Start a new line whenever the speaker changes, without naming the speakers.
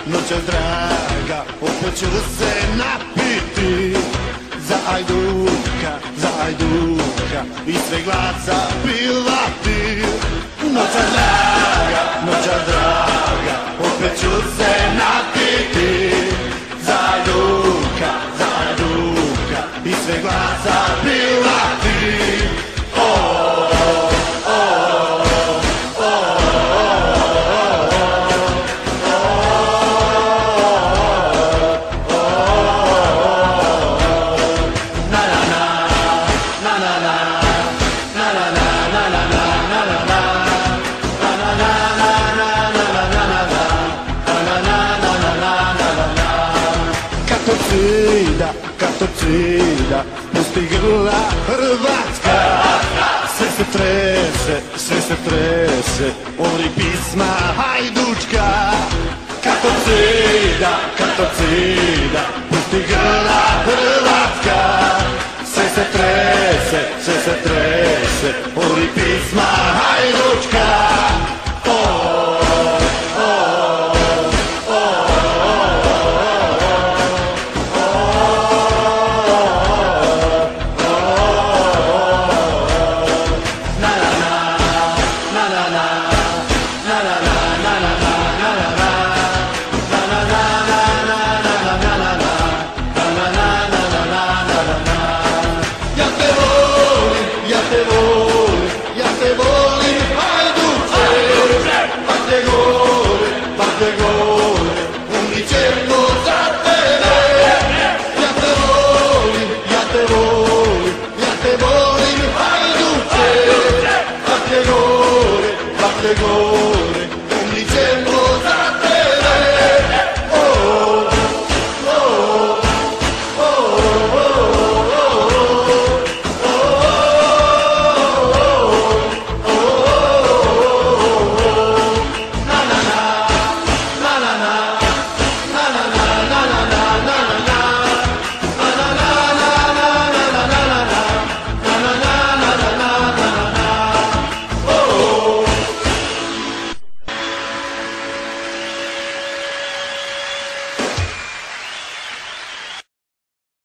noćas draga, opet ću se napiti za Ajduka i sve glasa pilati. Noćas draga, opet ću se napiti za Ajduka i sve glasa pilati. Katocida, postigla Hrvatska. Sve se trese, ori pisma hajdučka. Katocida,